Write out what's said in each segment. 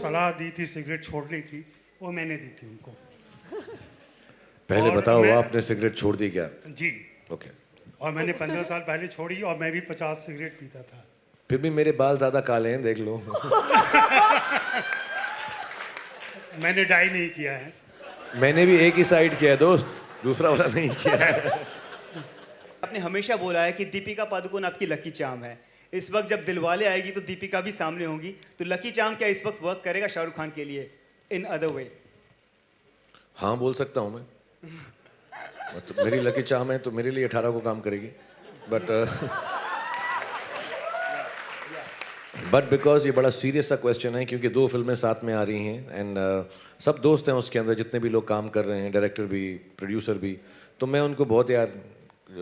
सलाह दी थी सिगरेट छोड़ने की, वो मैंने दी थी उनको। पहले और बताओ मैं- आपने सिगरेट छोड़ दी क्या? जी। ओके। और मैंने 15 साल पहले छोड़ी और मैं भी 50 सिगरेट पीता था। फिर भी मेरे बाल ज्यादा काले हैं, देख लो। मैंने डाई नहीं किया है। मैंने भी एक ही साइड किया है दोस्त, दूसरा वाला नहीं किया है। आपने हमेशा बोला है कि दीपिका पादुकोण आपकी लकी चार्म है। इस वक्त जब दिलवाले आएगी तो दीपिका भी सामने होंगी, तो लकी चार्म क्या इस वक्त वर्क करेगा शाहरुख खान के लिए इन अदर वे? हाँ बोल सकता हूँ मैं। तो मेरी लकी चार्म है तो मेरे लिए 18 को काम करेगी, बट बिकॉज ये बड़ा सीरियस सा क्वेश्चन है, क्योंकि 2 फिल्में साथ में आ रही हैं एंड सब दोस्त हैं उसके अंदर, जितने भी लोग काम कर रहे हैं, डायरेक्टर भी, प्रोड्यूसर भी, तो मैं उनको बहुत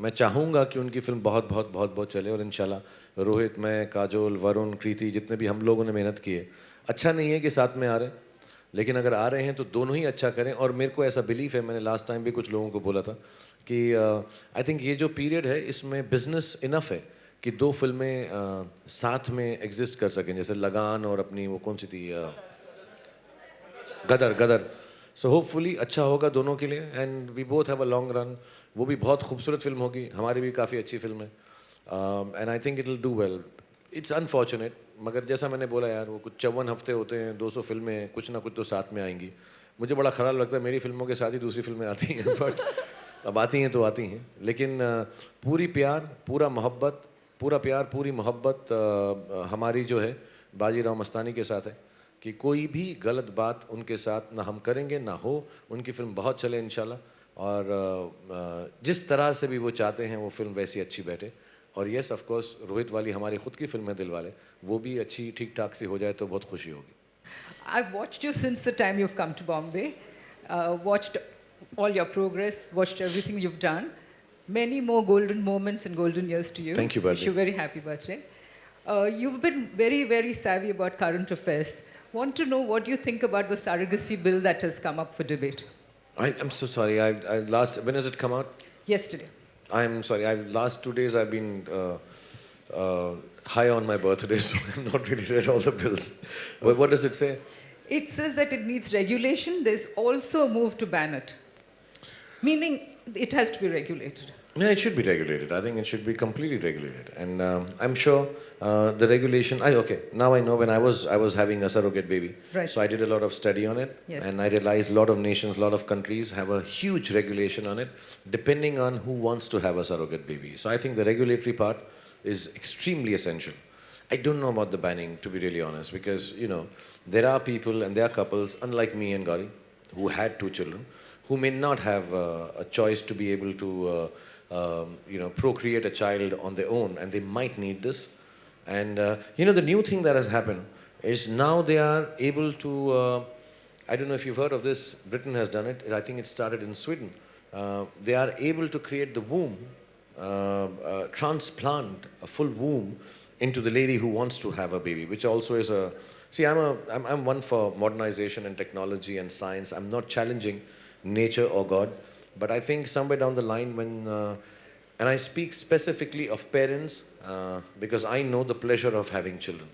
मैं चाहूँगा कि उनकी फिल्म बहुत बहुत बहुत बहुत चले। और इंशाल्लाह रोहित, मैं, काजोल, वरुण, कृति, जितने भी हम लोगों ने मेहनत की है, अच्छा नहीं है कि साथ में आ रहे हैं, लेकिन अगर आ रहे हैं तो दोनों ही अच्छा करें। और मेरे को ऐसा बिलीफ है, मैंने लास्ट टाइम भी कुछ लोगों को बोला था कि आई थिंक ये जो पीरियड है इसमें बिजनेस इनफ है कि 2 फिल्में साथ में एग्जिस्ट कर सकें, जैसे लगान और अपनी वो कौन सी थी, गदर। सो होपफुली अच्छा होगा दोनों के लिए and we both have a long run. वो भी बहुत खूबसूरत फिल्म होगी, हमारी भी काफ़ी अच्छी फिल्म है and I think it will do well. It's unfortunate, मगर जैसा मैंने बोला यार, वो कुछ 54 हफ्ते होते हैं, 200 फिल्में, कुछ ना कुछ तो साथ में आएंगी। मुझे बड़ा ख़राब लगता है मेरी फिल्मों के साथ ही दूसरी फिल्में आती हैं, बट अब आती हैं तो आती हैं। लेकिन पूरी प्यार, पूरा मोहब्बत, पूरा प्यार, पूरी मोहब्बत हमारी जो है बाजीराव मस्तानी के साथ है कि कोई भी गलत बात उनके साथ ना हम करेंगे ना हो। उनकी फिल्म बहुत चले इंशाल्लाह, और जिस तरह से भी वो चाहते हैं वो फिल्म वैसी अच्छी बैठे। और येस ऑफ कोर्स रोहित वाली हमारी खुद की फिल्म है दिलवाले, वो भी अच्छी ठीक ठाक सी हो जाए तो बहुत खुशी होगी। I've watched you since the time you've come to Bombay, watched all your progress, watched everything you've done. Many more golden moments and golden years to you. Thank you, Bharti. Wish you very happy birthday. You've been very, very savvy about current affairs. Want to know what you think about the surrogacy bill that has come up for debate? I'm so sorry. When has it come out? Yesterday. I'm sorry. Last 2 days I've been high on my birthday, so I've not really read all the bills. What does it say? It says that it needs regulation. There's also a move to ban it, meaning it has to be regulated. Yeah, it should be regulated. I think it should be completely regulated, and I'm sure the regulation. Okay, now I know. When I was having a surrogate baby, Right. so I did a lot of study on it, Yes. and I realized a lot of nations, a lot of countries have a huge regulation on it, depending on who wants to have a surrogate baby. So I think the regulatory part is extremely essential. I don't know about the banning, to be really honest, because there are people and there are couples, unlike me and Gauri, who had 2 children, who may not have a choice to be able to procreate a child on their own, and they might need this. And the new thing that has happened is now they are able to, I don't know if you've heard of this, Britain has done it, I think it started in Sweden. They are able to create the womb, transplant a full womb into the lady who wants to have a baby, which also is a, see, I'm one for modernization and technology and science. I'm not challenging nature or God, but I think somewhere down the line when, and I speak specifically of parents because I know the pleasure of having children.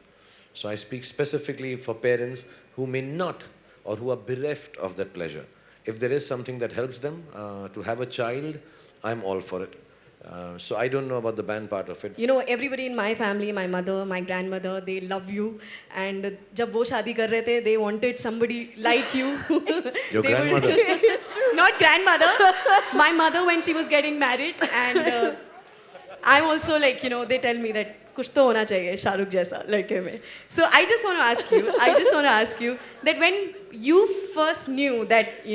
So I speak specifically for parents who may not or who are bereft of that pleasure. If there is something that helps them to have a child, I'm all for it. So I don't know about the ban part of it. Everybody in my family, my mother, my grandmother, they love you. And जब वो शादी कर रहे थे, they wanted somebody like you. Your grandmother? Not grandmother, my mother when she was getting married. And I'm also like, they tell me that कुछ तो होना चाहिए शाहरुख जैसा लड़के में. So I just want to ask you that when you first knew that,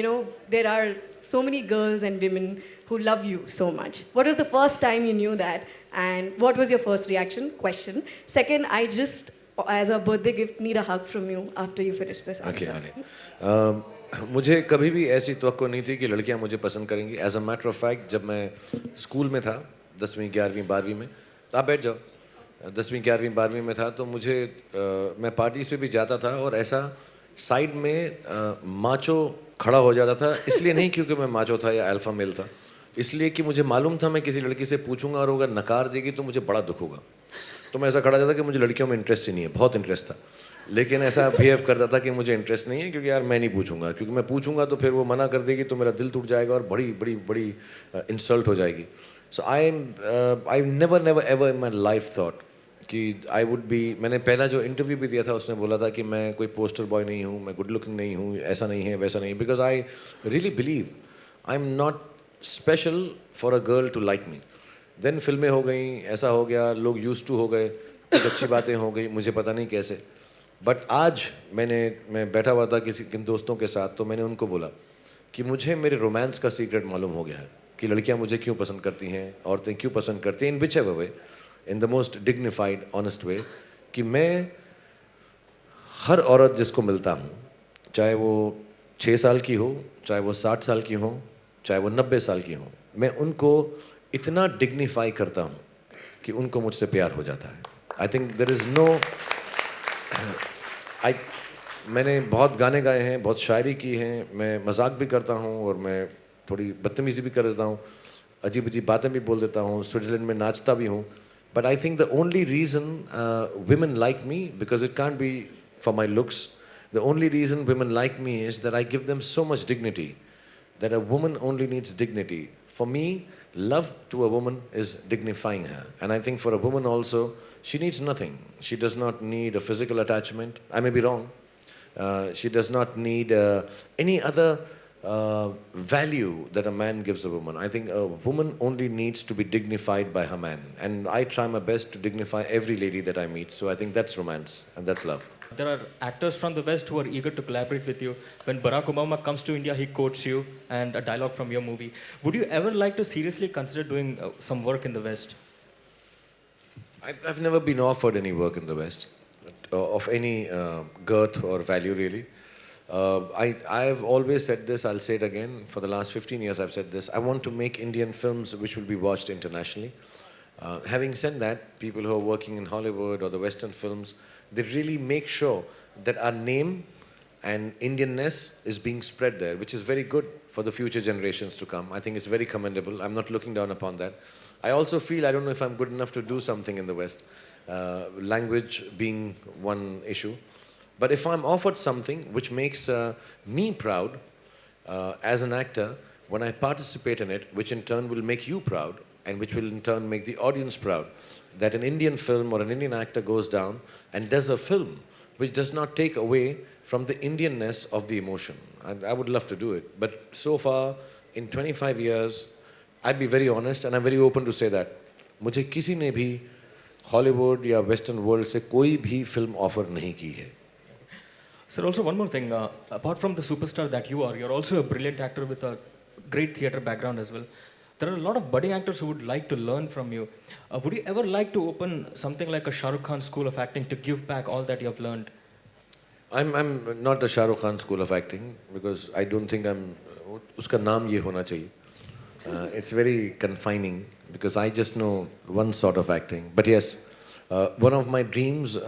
there are so many girls and women who love you so much. What was the first time you knew that? And what was your first reaction? Question. Second, I just, as a birthday gift, need a hug from you after you finish this answer. Okay, मुझे कभी भी ऐसी तवक्को नहीं थी कि लड़कियां मुझे पसंद करेंगी. As a matter of fact, जब मैं स्कूल में था, 10वीं, 11वीं, 12वीं में, आप बैठ जाओ, 10वीं, 11वीं, 12वीं में था, तो मुझे मैं पार्टीज पे भी जाता था और ऐसा साइड में माचो खड़ा हो जाता था. इसलिए नहीं क्योंकि मैं माचो था या अल्फा मेल था, इसलिए कि मुझे मालूम था मैं किसी लड़की से पूछूंगा और अगर नकार देगी तो मुझे बड़ा दुख होगा. तो मैं ऐसा खड़ा जाता कि मुझे लड़कियों में इंटरेस्ट ही नहीं है, बहुत इंटरेस्ट था, लेकिन ऐसा बिहेव करता था कि मुझे इंटरेस्ट नहीं है क्योंकि यार मैं नहीं पूछूंगा, क्योंकि मैं पूछूंगा तो फिर वो मना कर देगी तो मेरा दिल टूट जाएगा और बड़ी बड़ी बड़ी इंसल्ट हो जाएगी. So I never never ever in my life thought कि आई वुड बी. मैंने पहला जो इंटरव्यू भी दिया था उसने बोला था कि मैं कोई पोस्टर बॉय नहीं हूँ, मैं गुड लुकिंग नहीं हूँ, ऐसा नहीं है वैसा नहीं, because I really believe I am not special for a girl to like me. Then फिल्में हो गई, ऐसा हो गया, लोग यूज टू हो गए, कुछ अच्छी बातें हो गई, मुझे पता नहीं कैसे. बट आज मैं बैठा हुआ था किन दोस्तों के साथ, तो मैंने उनको बोला कि मुझे मेरे रोमांस का सीक्रेट मालूम हो गया है कि लड़कियां मुझे क्यों पसंद करती हैं, औरतें क्यों पसंद करती हैं, in whichever way, in the most dignified honest way, कि मैं हर औरत जिसको मिलता हूँ, चाहे वो 6 साल की हो, चाहे वो 60 साल की हो, चाहे वो 90 साल की हो, मैं उनको इतना डिग्निफाई करता हूँ कि उनको मुझसे प्यार हो जाता है. I think there is no मैंने बहुत गाने गाए हैं, बहुत शायरी की है, मैं मजाक भी करता हूँ और मैं थोड़ी बदतमीज़ी भी कर देता हूँ, अजीब अजीब बातें भी बोल देता हूँ, स्विट्ज़रलैंड में नाचता भी हूँ. But I think the only reason women like me, because it can't be for my looks, the only reason women like me is that I give them so much dignity, that a woman only needs dignity. For me, love to a woman is dignifying her. And I think for a woman also, she needs nothing. She does not need a physical attachment. I may be wrong. She does not need any other value that a man gives a woman. I think a woman only needs to be dignified by her man. And I try my best to dignify every lady that I meet. So I think that's romance and that's love. There are actors from the West who are eager to collaborate with you. When Barack Obama comes to India, he quotes you and a dialogue from your movie. Would you ever like to seriously consider doing some work in the West? I've never been offered any work in the West of any girth or value, really. I've always said this, I'll say it again. For the last 15 years, I've said this. I want to make Indian films which will be watched internationally. Having said that, people who are working in Hollywood or the Western films, they really make sure that our name and Indianness is being spread there, which is very good for the future generations to come. I think it's very commendable. I'm not looking down upon that. I also feel, I don't know if I'm good enough to do something in the West, language being one issue. But if I'm offered something which makes me proud as an actor, when I participate in it, which in turn will make you proud, and which will in turn make the audience proud, that an Indian film or an Indian actor goes down and does a film which does not take away from the Indianness of the emotion. And I would love to do it. But so far, in 25 years, I'd be very honest and I'm very open to say that मुझे किसी ने भी Hollywood या western world से कोई भी film offer नहीं की है. Sir, also one more thing. Apart from the superstar that you are, you're also a brilliant actor with a great theatre background as well. There are a lot of budding actors who would like to learn from you. Would you ever like to open something like a Shah Rukh Khan School of Acting to give back all that you have learned? I'm not a Shah Rukh Khan School of Acting because I don't think I'm. उसका नाम ये होना चाहिए. It's very confining because I just know one sort of acting. But yes, one of my dreams.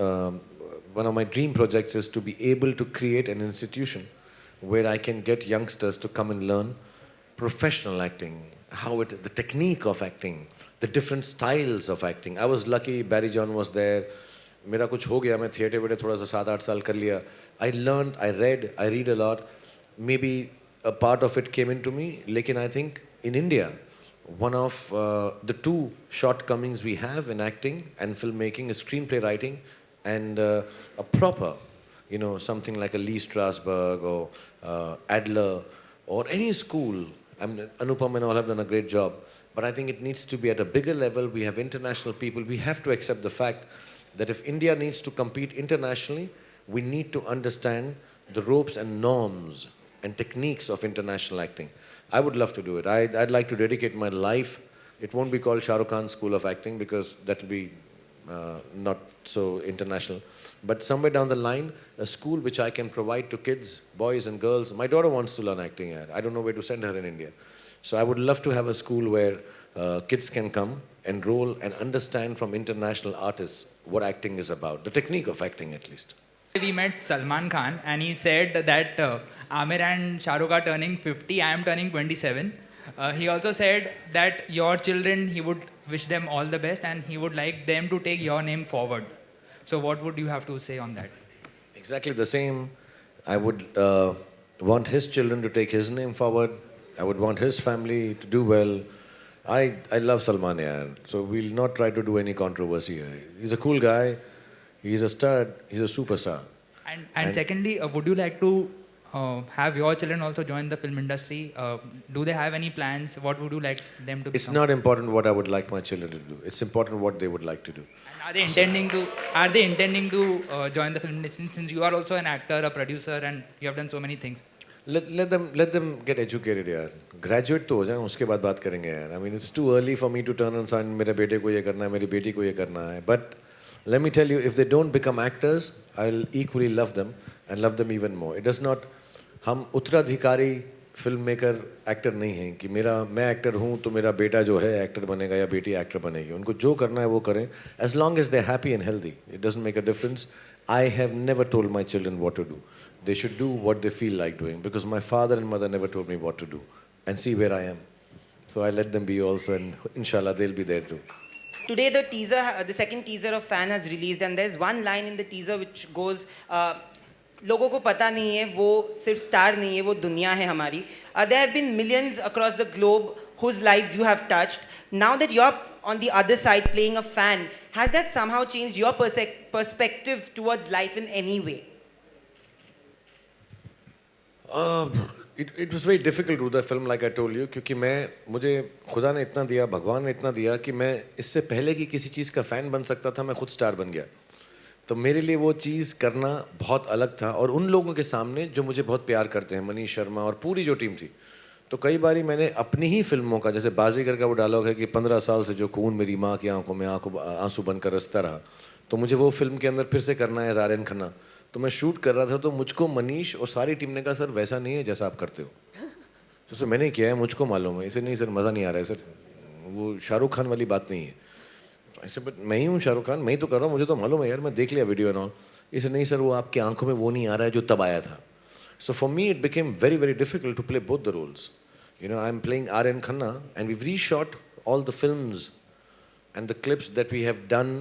One of my dream projects is to be able to create an institution where I can get youngsters to come and learn professional acting, the technique of acting, the different styles of acting. I was lucky, Barry John was there. मेरा कुछ हो गया, मैं theatre waiter थोड़ा सा 7-8 साल कर लिया. I learned, I read a lot. Maybe a part of it came into me. लेकिन I think in India, one of the two shortcomings we have in acting and filmmaking is screenplay writing and a proper, something like a Lee Strasberg or Adler or any school. Anupam and all have done a great job. But I think it needs to be at a bigger level. We have international people. We have to accept the fact that if India needs to compete internationally, we need to understand the ropes and norms and techniques of international acting. I would love to do it. I'd like to dedicate my life. It won't be called Shah Rukh Khan School of Acting because that will be not so international. But somewhere down the line, a school which I can provide to kids, boys and girls. My daughter wants to learn acting. I don't know where to send her in India. So I would love to have a school where kids can come, enroll and understand from international artists what acting is about, the technique of acting at least. We met Salman Khan and he said that Amir and Shah Rukh are turning 50, I am turning 27. He also said that your children he would wish them all the best, and he would like them to take your name forward. So what would you have to say on that? Exactly the same. I would want his children to take his name forward. I would want his family to do well. I love Salman, yaar. So we'll not try to do any controversy here. He's a cool guy. He's a stud. He's a superstar. And secondly, would you like to have your children also join the film industry? Do they have any plans? What would you like them to It's become? not important what I would like my children to do. It's important what they would like to do. And are they intending to join the film industry, since you are also an actor, a producer, and you have done so many things? Let them get educated यार. Graduate तो हो जाए उसके बाद बात करेंगे यार. I mean it's too early for me to turn on sign मेरे बेटे को ये करना है, मेरी बेटी को ये करना है. But let me tell you, if they don't become actors, I'll equally love them and love them even more. It does not. हम उत्तराधिकारी फिल्म मेकर एक्टर नहीं हैं कि मैं एक्टर हूँ तो मेरा बेटा जो है एक्टर बनेगा या बेटी एक्टर बनेगी. उनको जो करना है वो करें. As long as they're happy and healthy, it doesn't make a difference. I have never told my children what to do. They should do what they feel like doing, because my father and mother never told me what to do. And see where I am. So I let them be also, and inshallah they'll be there too. Today the second teaser of Fan has released, and there's one line in the teaser which goes, लोगों को पता नहीं है वो सिर्फ star नहीं है, वो दुनिया है हमारी. There have been millions across the globe whose lives you have touched. Now that you're on the other side playing a fan, has that somehow changed your perspective towards life in any way? It was very difficult to do the film, like I told you, क्योंकि मुझे खुदा ने इतना दिया, भगवान ने इतना दिया कि मैं इससे पहले कि किसी चीज़ का फ़ैन बन सकता था, मैं खुद स्टार बन गया. तो मेरे लिए वो चीज़ करना बहुत अलग था, और उन लोगों के सामने जो मुझे बहुत प्यार करते हैं, मनीष शर्मा और पूरी जो टीम थी. तो कई बारी मैंने अपनी ही फिल्मों का, जैसे बाजीगर का वो डायलॉग है कि 15 साल से जो खून मेरी माँ की आंखों में आंसू बनकर रसता रहा, तो मुझे वो फिल्म के अंदर फिर से करना है आर्यन खन्ना. तो मैं शूट कर रहा था, तो मुझको मनीष और सारी टीम ने कहा सर वैसा नहीं है जैसा आप करते हो. तो सर मैंने किया है, मुझको मालूम है. इसे नहीं सर मज़ा नहीं आ रहा है सर, वो शाहरुख खान वाली बात नहीं है. ऐसे बट मैं ही हूँ शाहरुख खान, मैं ही तो कर रहा हूँ, मुझे तो मालूम है यार, मैं देख लिया वीडियो एंड ऑल. इसे नहीं सर वो आपकी आंखों में वो नहीं आ रहा है जो तब आया था. So for me it became very very difficult to play both the roles. You know, I'm playing Aryan Khanna, and we've reshot all the films and the clips that we have done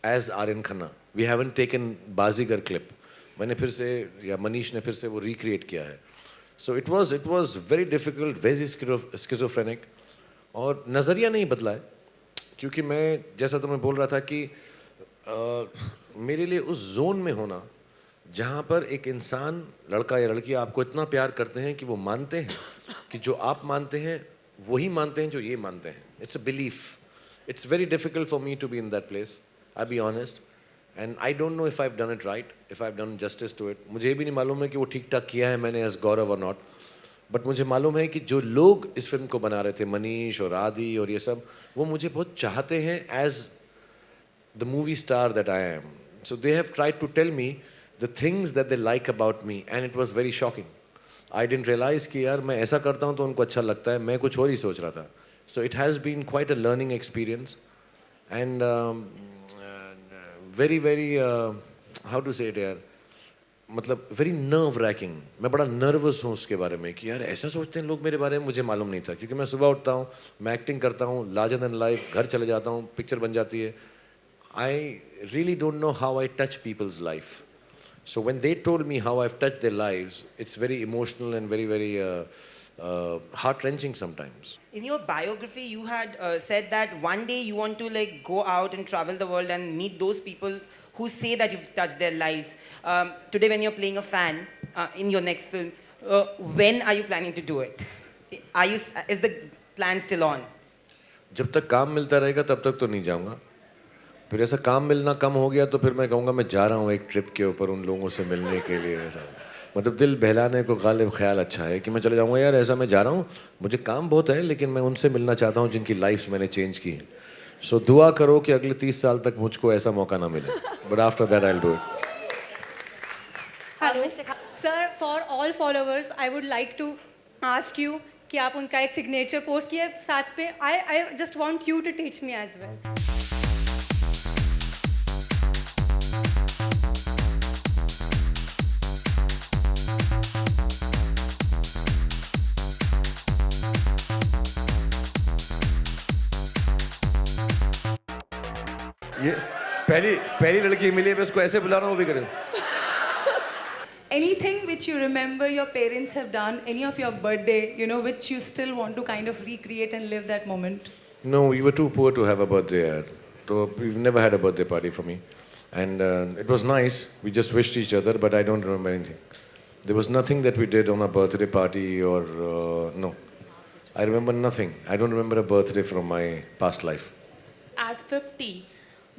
as Aryan Khanna. We haven't taken Bazigar clip. मैंने फिर से या मनीष ने फिर से वो recreate किया है. So it was very difficult, very schizophrenic. और नज़रिया नहीं बदला है, क्योंकि मैं जैसा तो मैं बोल रहा था कि मेरे लिए उस जोन में होना जहाँ पर एक इंसान, लड़का या लड़की आपको इतना प्यार करते हैं कि वो मानते हैं कि जो आप मानते हैं वही मानते हैं जो ये मानते हैं. It's a belief. It's very difficult for me to be in that place, I be honest. And I don't know if I have done it right, if I have done justice to it. मुझे भी नहीं मालूम है कि वो ठीक ठाक किया है मैंने एज गौरव और नॉट. बट मुझे मालूम है कि जो लोग इस फिल्म को बना रहे थे, मनीष और आदि और ये सब, वो मुझे बहुत चाहते हैं as the movie star that I am. So they have tried to tell me the things that they like about me, and it was very shocking. I didn't realize कि यार मैं ऐसा करता हूँ तो उनको अच्छा लगता है, मैं कुछ और ही सोच रहा था. So it has been quite a learning experience, and very very how to say it यार, मतलब very nerve wracking. मैं बड़ा nervous हूँ उसके बारे में कि यार ऐसा सोचते हैं लोग मेरे बारे में, मुझे मालूम नहीं था. क्योंकि मैं सुबह उठता हूँ, मैं एक्टिंग करता हूँ, larger than life, घर चले जाता हूँ, पिक्चर बन जाती है. I really don't know how I touch people's life. So when they told me how I've touched their lives, it's very emotional and very, very heart-wrenching sometimes. In your biography, you had said that one day you want to like go out and travel the world and meet those people who say that you've touched their lives. Today, when you're playing a fan in your next film, when are you planning to do it? Is the plan still on? जब तक काम मिलता रहेगा तब तक तो नहीं जाऊँगा. फिर ऐसा काम मिलना कम हो गया तो फिर मैं कहूँगा मैं जा रहा हूँ एक ट्रिप के ऊपर उन लोगों से मिलने के लिए. ऐसा मतलब दिल बहलाने को गालिब ख्याल अच्छा है कि मैं चले जाऊँगा यार, ऐसा मैं जा रहा हूँ, मुझे काम बहुत है, लेकिन मैं उनसे मिलना चाहता हूँ जिनकी लाइफ मैंने चेंज की है. सो दुआ करो कि अगले 30 साल तक मुझको ऐसा मौका ना मिले. But after that I will do it. Hello sir, for all followers I would like to ask you कि आप उनका एक सिग्नेचर पोस्ट किए साथ पे. I just want you to teach me as well. पहली लड़की मिली है, मैं उसको ऐसे बुला रहा हूँ, वो भी करे. Anything which you remember your parents have done, any of your birthday, you know, which you still want to kind of recreate and live that moment? No, we were too poor to have a birthday. So we've never had a birthday party for me. And it was nice. We just wished each other, but I don't remember anything. There was nothing that we did on a birthday party or no. I remember nothing. I don't remember a birthday from my past life. At 50,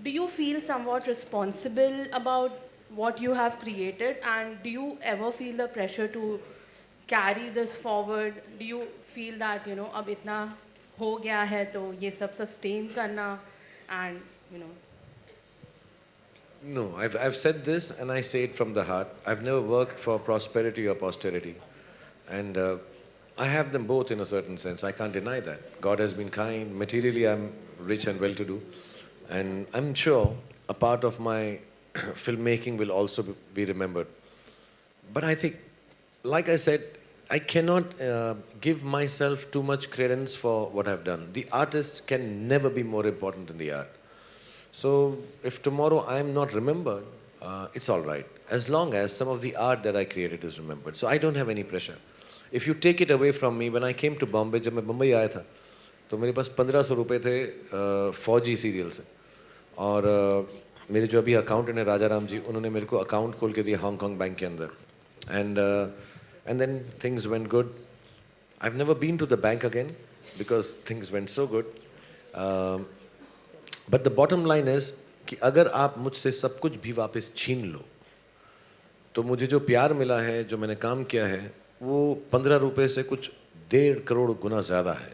do you feel somewhat responsible about what you have created, and do you ever feel the pressure to carry this forward? Do you feel that, you know, अब इतना हो गया है तो ये सब sustain करना, and you know? No, I've said this and I say it from the heart. I've never worked for prosperity or posterity. And I have them both in a certain sense. I can't deny that. God has been kind. Materially, I'm rich and well-to-do. And I'm sure a part of my filmmaking will also be remembered. But I think, like I said, I cannot give myself too much credence for what I've done. The artist can never be more important than the art. So if tomorrow I'm not remembered, it's all right. As long as some of the art that I created is remembered. So I don't have any pressure. If you take it away from me, when I came to Bombay, जब मैं बम्बई आया था, तो मेरे पास 1500 रुपए थे फौजी serial से. और मेरे जो अभी अकाउंटेंट है राजा राम जी, उन्होंने मेरे को अकाउंट खोल के दिया हांगकांग बैंक के अंदर. And then things went good. I've never been to the bank again because things went so good. But the bottom line is कि अगर आप मुझसे सब कुछ भी वापस छीन लो, तो मुझे जो प्यार मिला है, जो मैंने काम किया है, वो 15 रुपए से कुछ 1.5 करोड़ गुना ज़्यादा है.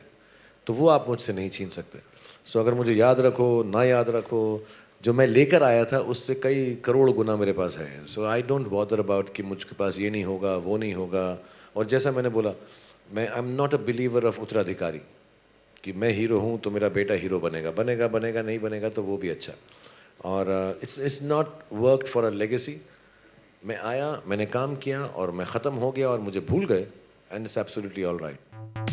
तो वो आप मुझसे नहीं छीन सकते. सो अगर मुझे याद रखो ना याद रखो, जो मैं लेकर आया था उससे कई करोड़ गुना मेरे पास है. सो आई डोंट बॉदर अबाउट कि मुझके पास ये नहीं होगा, वो नहीं होगा. और जैसा मैंने बोला, मैं आई am not a believer of उत्तराधिकारी कि मैं हीरो हूँ तो मेरा बेटा हीरो बनेगा. बनेगा नहीं बनेगा तो वो भी अच्छा. और it's not worked for a legacy. मैं आया, मैंने काम किया और मैं ख़त्म हो गया और मुझे भूल गए. And it's absolutely all right.